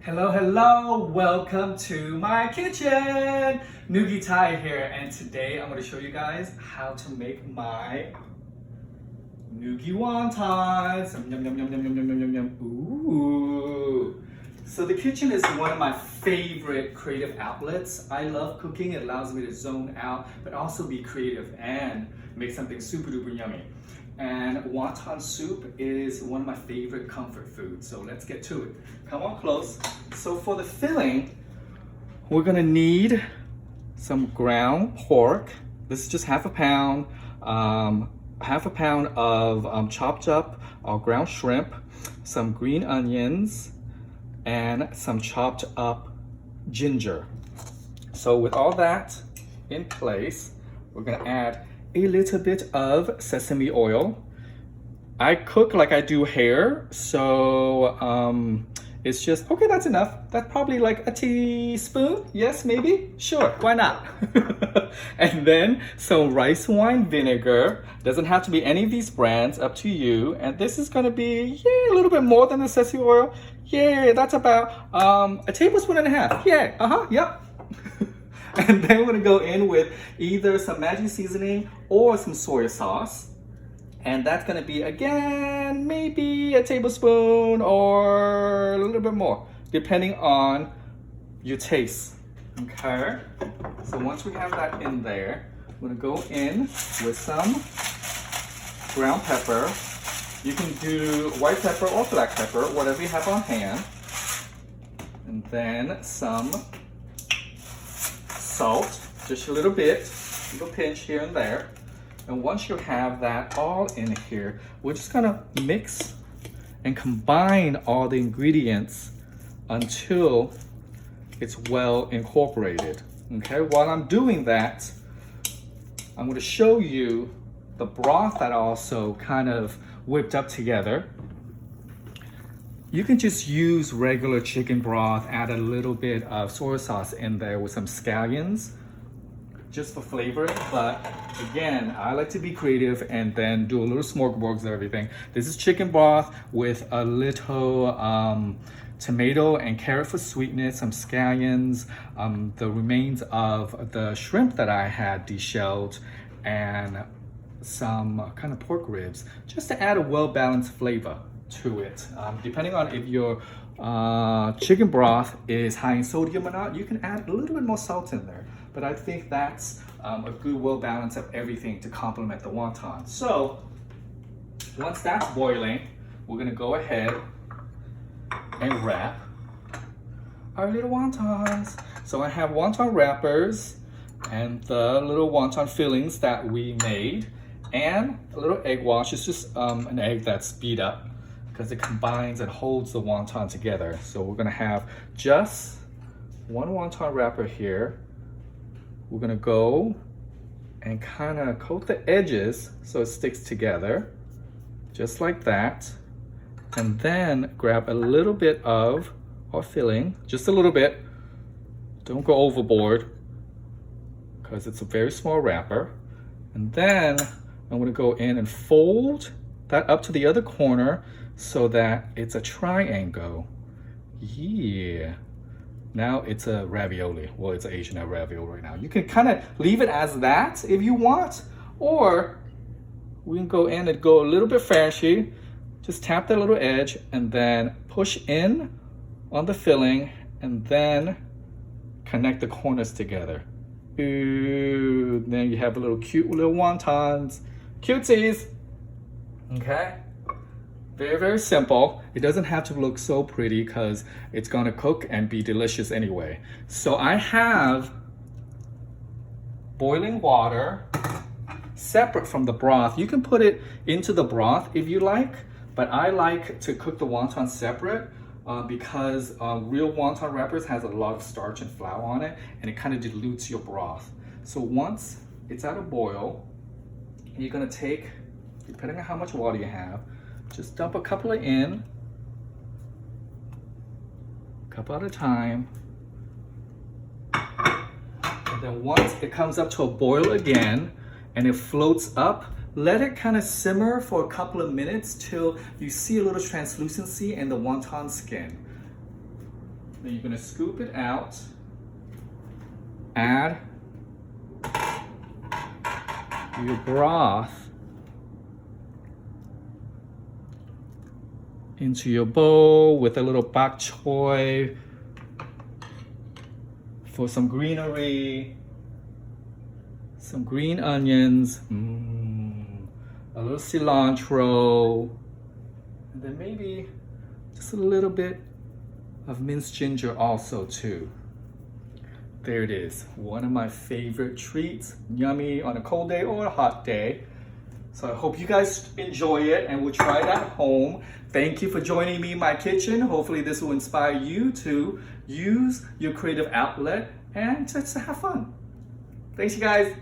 Hello, hello, welcome to my kitchen. Noogie Thai here, and today I'm going to show you guys how to make my noogie wontons. Yum, yum, yum, yum, yum, yum, yum, yum, yum. Ooh. So the kitchen is one of my favorite creative outlets. I love cooking. It allows me to zone out, but also be creative and make something super duper yummy. And wonton soup is one of my favorite comfort foods. So let's get to it. Come on close. So for the filling, we're gonna need some ground pork. This is just half a pound. Half a pound of chopped up ground shrimp, some green onions, and some chopped up ginger. So with all that in place, we're gonna add a little bit of sesame oil. I cook like I do hair, so it's just, okay, that's enough. That's probably like a teaspoon. Yes, maybe? Sure, why not? And then some rice wine vinegar. Doesn't have to be any of these brands, up to you. And this is gonna be, a little bit more than the sesame oil. Yeah, that's about a tablespoon and a half. Yeah, yep. And then we're gonna go in with either some Maggi seasoning or some soy sauce. And that's gonna be, again, maybe a tablespoon or a little bit more, depending on your taste, okay? So once we have that in there, I'm gonna go in with some ground pepper. You can do white pepper or black pepper, whatever you have on hand. And then some salt, just a little bit, a little pinch here and there. And once you have that all in here, we're just gonna mix and combine all the ingredients until it's well incorporated. Okay, while I'm doing that, I'm gonna show you the broth that I also kind of whipped up together. You can just use regular chicken broth, add a little bit of soy sauce in there with some scallions, just for flavor. But again, I like to be creative and then do a little smorgasbord of everything. This is chicken broth with a little tomato and carrot for sweetness, some scallions, the remains of the shrimp that I had deshelled, and some kind of pork ribs, just to add a well-balanced flavor to it. Depending on if your chicken broth is high in sodium or not, you can add a little bit more salt in there. But I think that's a good well balance of everything to complement the wonton. So once that's boiling, we're gonna go ahead and wrap our little wontons. So I have wonton wrappers and the little wonton fillings that we made, and a little egg wash. It's just an egg that's beat up because it combines and holds the wonton together. So we're gonna have just one wonton wrapper here. We're gonna go and kind of coat the edges so it sticks together, just like that. And then grab a little bit of our filling, just a little bit. Don't go overboard because it's a very small wrapper. And then I'm gonna go in and fold that up to the other corner so that it's a triangle. Yeah. Now it's a ravioli. Well, it's an Asian ravioli right now. You can kind of leave it as that if you want, or we can go in and go a little bit fancy. Just tap that little edge and then push in on the filling and then connect the corners together. Ooh, then you have a little cute little wontons. Cutesies. Okay? Very, very simple. It doesn't have to look so pretty because it's gonna cook and be delicious anyway. So I have boiling water separate from the broth. You can put it into the broth if you like, but I like to cook the wonton separate because real wonton wrappers has a lot of starch and flour on it, and it kind of dilutes your broth. So once it's at a boil, you're gonna take, depending on how much water you have, just dump a couple in, a couple at a time. And then once it comes up to a boil again and it floats up, let it kind of simmer for a couple of minutes till you see a little translucency in the wonton skin. Then you're gonna scoop it out, add your broth into your bowl with a little bok choy for some greenery, some green onions, a little cilantro, and then maybe just a little bit of minced ginger also too. There it is, one of my favorite treats, yummy on a cold day or a hot day. So I hope you guys enjoy it and will try it at home. Thank you for joining me in my kitchen. Hopefully this will inspire you to use your creative outlet and just have fun. Thanks you guys.